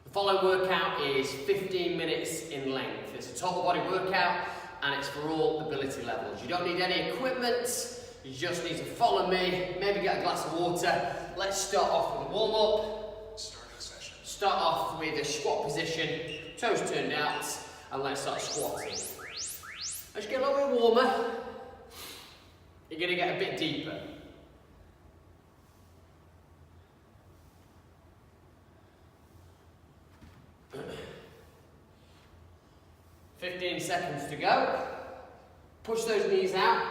The following workout is 15 minutes in length. It's a total body workout and it's for all ability levels. You don't need any equipment, you just need to follow me, maybe get a glass of water. Let's start off with a warm-up. Start off with a squat position, toes turned out, and let's start squatting. As you get a little bit warmer, you're going to get a bit deeper. "15 seconds to go. Push those knees out,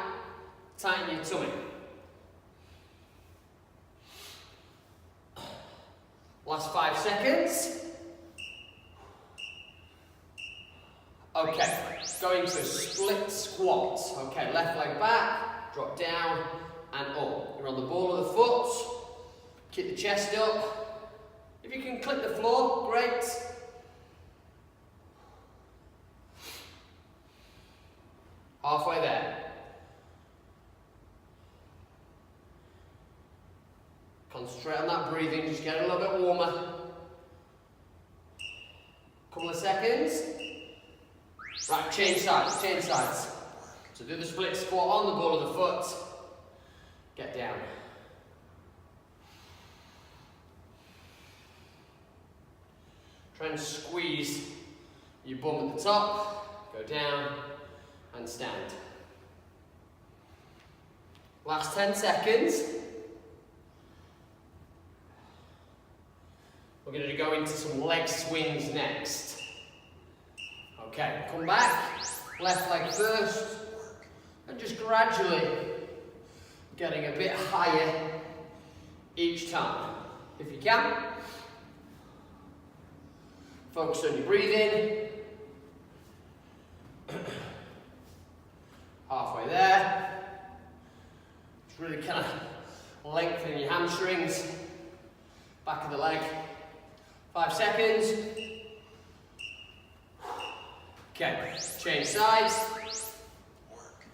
tighten your tummy. Last 5 seconds. Okay, going to split squat. Okay, left leg back, drop down and up. You're on the ball of the foot, keep the chest up. If you can clip the floor, great. Halfway there. Concentrate on that breathing, just get a little bit warmer. Couple of seconds. Right, change sides, change sides. So do the split squat on the ball of the foot. Get down. Try and squeeze your bum at the top, go down and stand. Last 10 seconds. We're going to go into some leg swings next. Okay, come back, left leg first, and just gradually getting a bit higher each time. If you can, focus on your breathing. Halfway there. Just really kind of lengthen your hamstrings, back of the leg. 5 seconds. Okay, change sides. Work.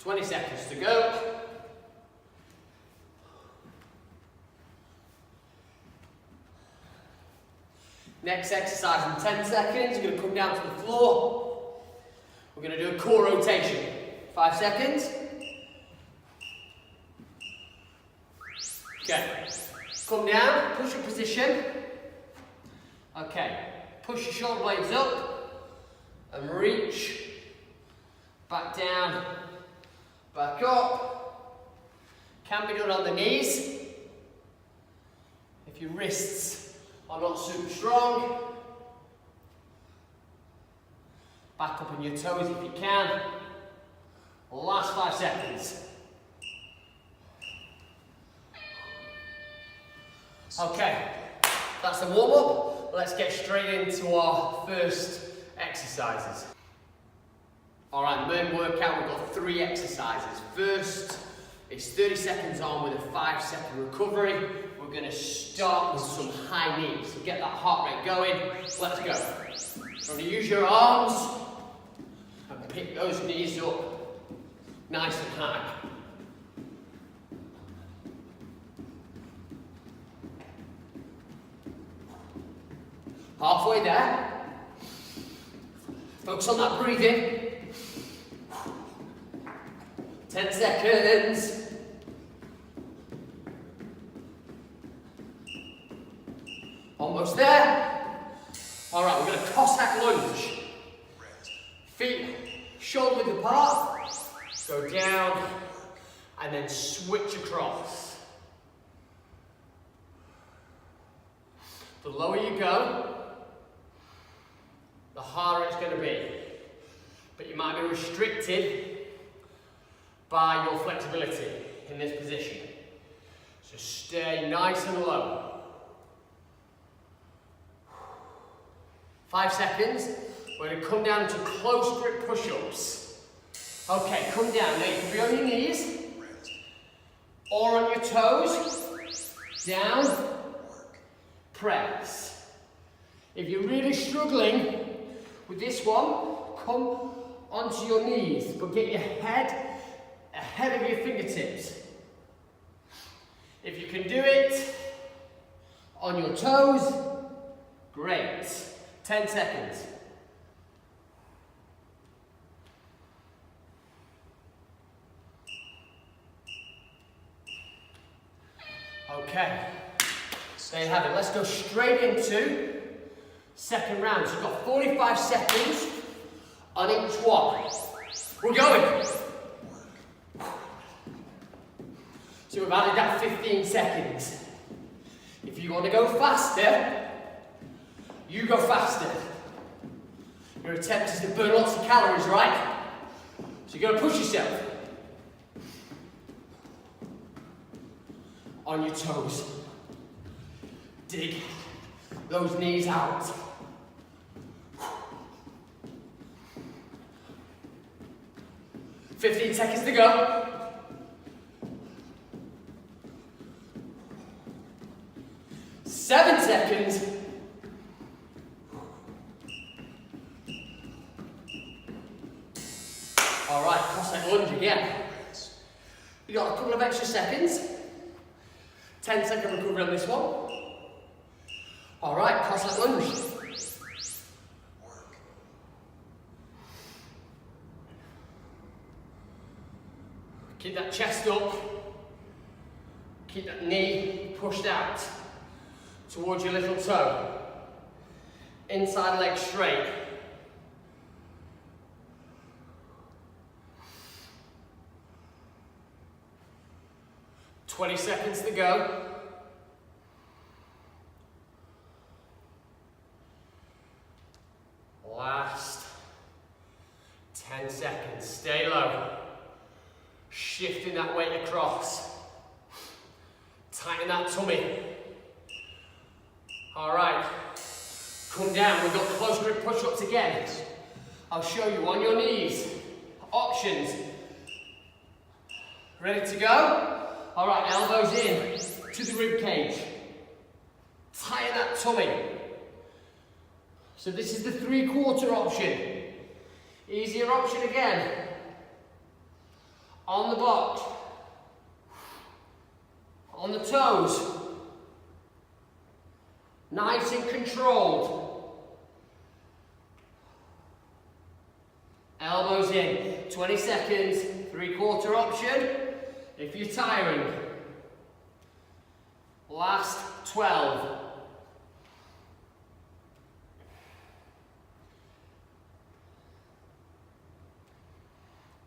"20 seconds to go. Next exercise in 10 seconds. You're going to come down to the floor. We're going to do a core rotation. 5 seconds. Okay, come down, push your position. Okay, push your shoulder blades up and reach. Back down, back up. Can be done on the knees. If your wrists are not super strong. Back up on your toes if you can. Last 5 seconds. Okay, that's the warm-up. Let's get straight into our first exercises. Alright, the main workout, we've got 3 exercises. First is 30 seconds on with a 5-second recovery. We're going to start with some high knees. So get that heart rate going. Let's go. You're going to use your arms and pick those knees up nice and high. Halfway there. Focus on that breathing. 10 seconds. Almost there. Alright, we're going to Cossack lunge. Feet shoulder width apart. Go down and then switch across. The lower you go, the harder it's going to be. But you might be restricted by your flexibility in this position. So stay nice and low. 5 seconds. We're going to come down to close grip push-ups. Okay, come down. Now you can be on your knees or on your toes. Down. Press. If you're really struggling with this one, come onto your knees, but get your head ahead of your fingertips. If you can do it on your toes, great. 10 seconds. Okay, there you have it. Let's go straight into second round. So you've got 45 seconds on each one. We're going. So we've added that 15 seconds. If you want to go faster, you go faster. Your attempt is to burn lots of calories, right? So you've got to push yourself. On your toes. Dig those knees out. 15 seconds to go. 7 seconds. All right, cross leg lunge again. You got a couple of extra seconds. 10-second recovery on this one. All right, cross leg lunge. Keep that chest up. Keep that knee pushed out towards your little toe. Inside leg straight. "20 seconds to go. Last 10 seconds. Stay low. Shifting that weight across. Tighten that tummy. All right. Come down. We've got close grip push-ups again. I'll show you on your knees. Options. Ready to go? All right, elbows in to the rib cage. Tighten that tummy. So this is the 3/4 option. Easier option again. On the box. On the toes. Nice and controlled. Elbows in. 20 seconds. 3/4 option. If you're tiring. Last 12.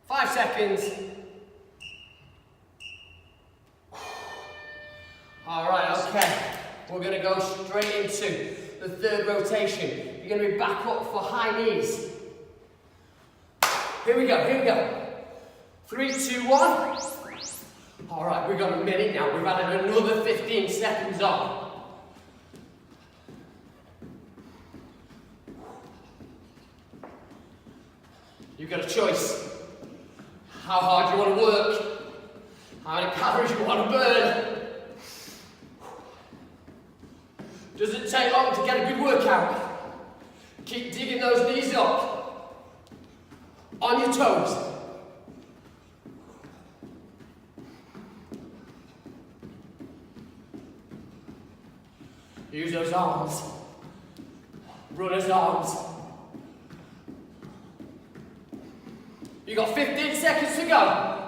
Five seconds. All right, okay. We're going to go straight into the third rotation. You're going to be back up for high knees. Here we go, here we go. 3, 2, 1. All right, we've got a minute now. We've added another 15 seconds on. You've got a choice. How hard you want to work, how many calories you want to burn. Doesn't take long to get a good workout. Keep digging those knees up. On your toes. Use those arms. Runner's arms. You got 15 seconds to go.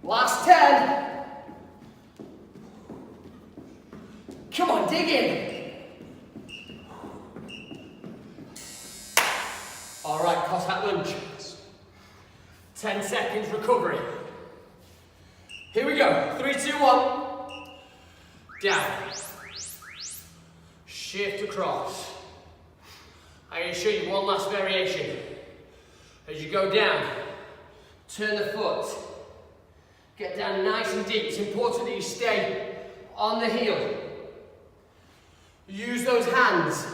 Last 10. Come on, dig in. All right, cross that lunge. 10 seconds recovery. Here we go. 3, 2, 1. Down. Shift across. I'm going to show you one last variation. As you go down, turn the foot. Get down nice and deep. It's important that you stay on the heel. Use those hands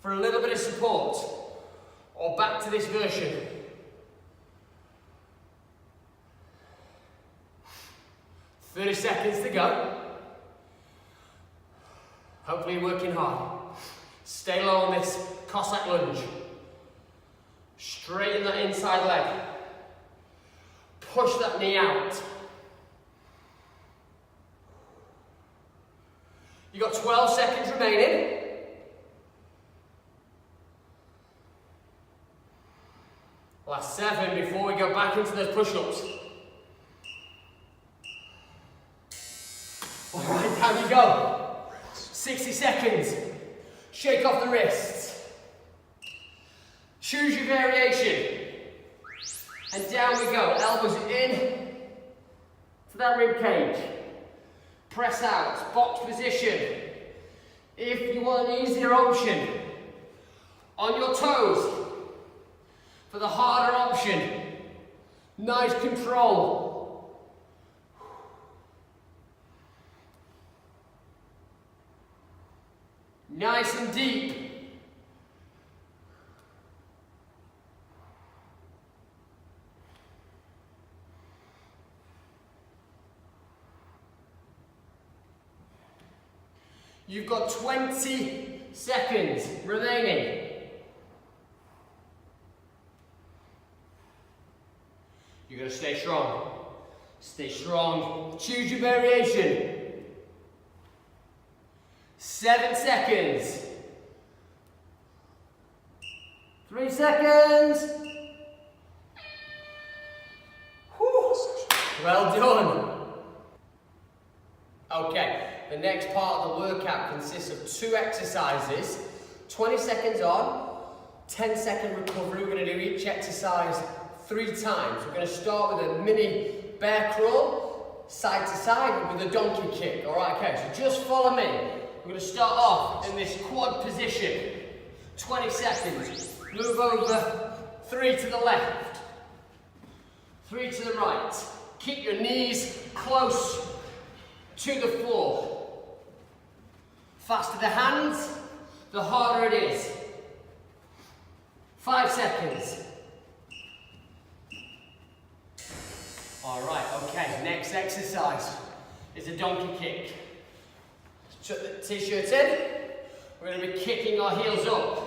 for a little bit of support. Or back to this version. "30 seconds to go. Hopefully you're working hard. Stay low on this Cossack lunge. Straighten that inside leg. Push that knee out. You've got 12 seconds remaining. Last 7 before we go back into those push-ups. Alright, down you go. 60 seconds. Shake off the wrists. Choose your variation. And down we go. Elbows in to that rib cage. Press out. Box position. If you want an easier option, on your toes. For the harder option, nice control. Nice and deep. You've got 20 seconds remaining. You're going to stay strong. Stay strong. Choose your variation. 7 seconds. 3 seconds. Whew. Well done. Okay, the next part of the workout consists of 2 exercises. 20 seconds on, 10-second recovery. We're going to do each exercise 3 times. We're going to start with a mini bear crawl, side to side, with a donkey kick. Alright, okay, so just follow me. We're going to start off in this quad position. 20 seconds. Move over 3 to the left, 3 to the right. Keep your knees close to the floor. Faster the hands, the harder it is. 5 seconds. Alright, okay, next exercise is a donkey kick. Chuck the t-shirt in. We're going to be kicking our heels up.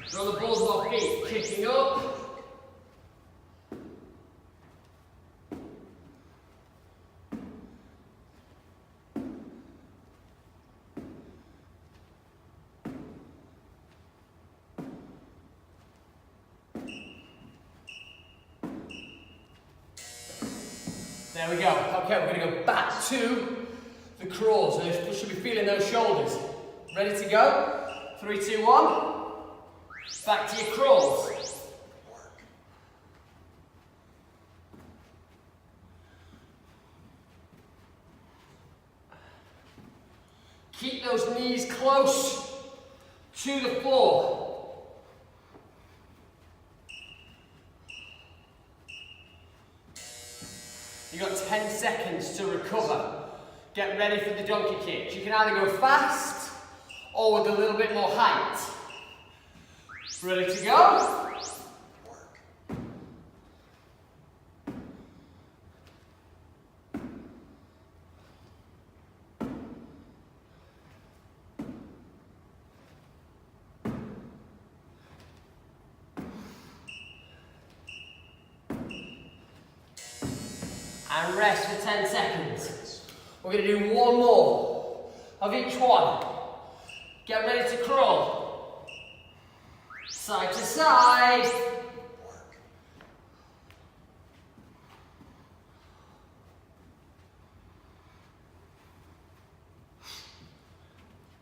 Throw the balls of our feet, kicking up. There we go. Okay, we're going to go back to the crawl. So you should be feeling those shoulders. Ready to go? 3, 2, 1. Back to your crawls. Keep those knees close to the floor. You've got 10 seconds to recover. Get ready for the donkey kick. You can either go fast or with a little bit more height. Ready to go? And rest for 10 seconds. We're going to do 1 more of each one. Get ready to crawl. Side to side.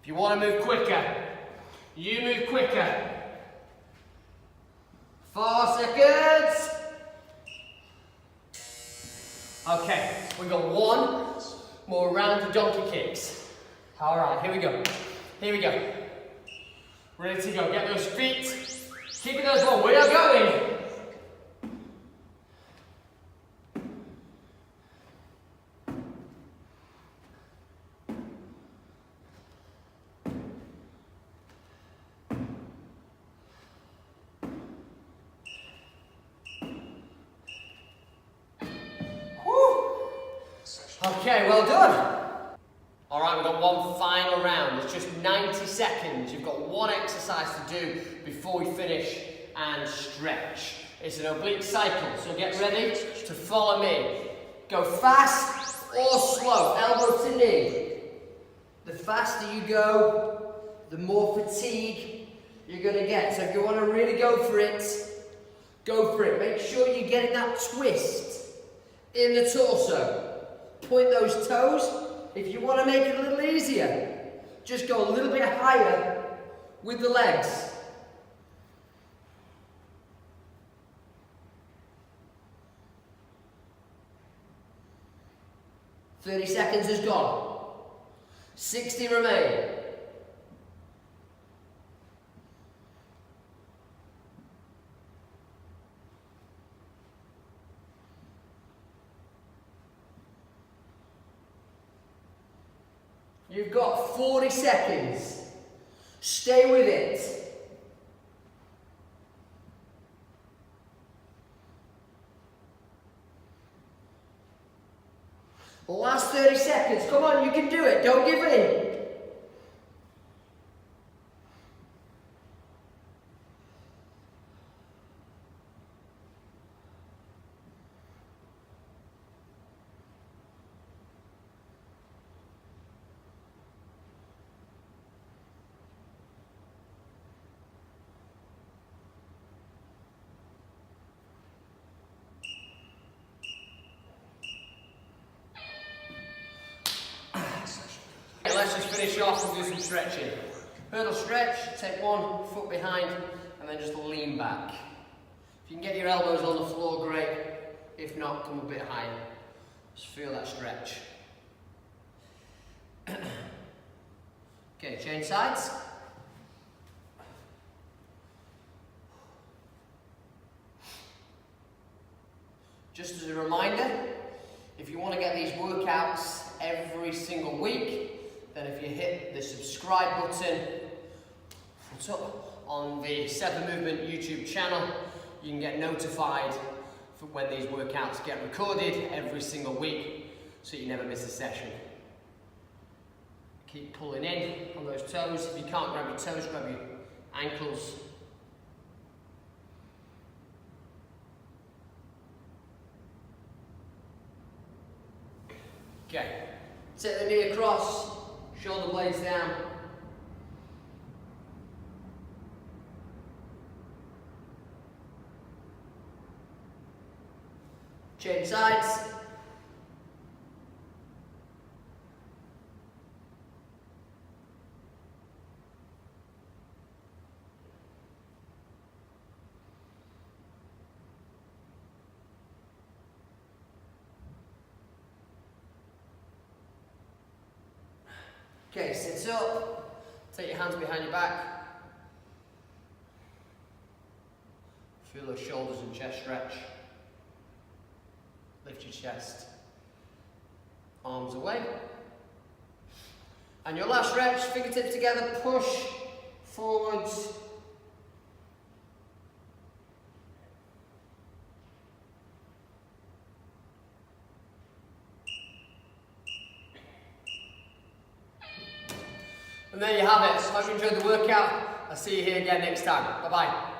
If you want to move quicker, you move quicker. 4 seconds. Okay, we've got 1 more round of donkey kicks. Alright, here we go. Here we go. Ready to go. Get those feet. Keeping those on. We are going. Okay, well done. Alright, Right, we've got one final round. It's just 90 seconds. You've got one exercise to do before we finish and stretch. It's an oblique cycle, so get ready to follow me. Go fast or slow, elbow to knee. The faster you go, the more fatigue you're going to get. So if you want to really go for it, go for it. Make sure you're getting that twist in the torso. Point those toes. If you want to make it a little easier, just go a little bit higher with the legs. "30 seconds is gone. 60 remain. You've got 40 seconds. Stay with it. Last 30 seconds. Come on, you can do it. Don't give in. Let's just finish off and do some stretching. Hurdle stretch, take one foot behind and then just lean back. If you can get your elbows on the floor, great. If not, come a bit higher. Just feel that stretch. Okay, change sides. Just as a reminder, if you want to get these workouts every single week, then if you hit the subscribe button on the 7 Movement YouTube channel, you can get notified for when these workouts get recorded every single week, so you never miss a session. Keep pulling in on those toes. If you can't grab your toes, grab your ankles. Okay, take the knee across, shoulder blades down. Change sides. Okay, sit up, take your hands behind your back. Feel those shoulders and chest stretch. Lift your chest, arms away. And your last stretch, fingertips together, push forwards. And there you have it. Hope you enjoyed the workout. I'll see you here again next time. Bye-bye.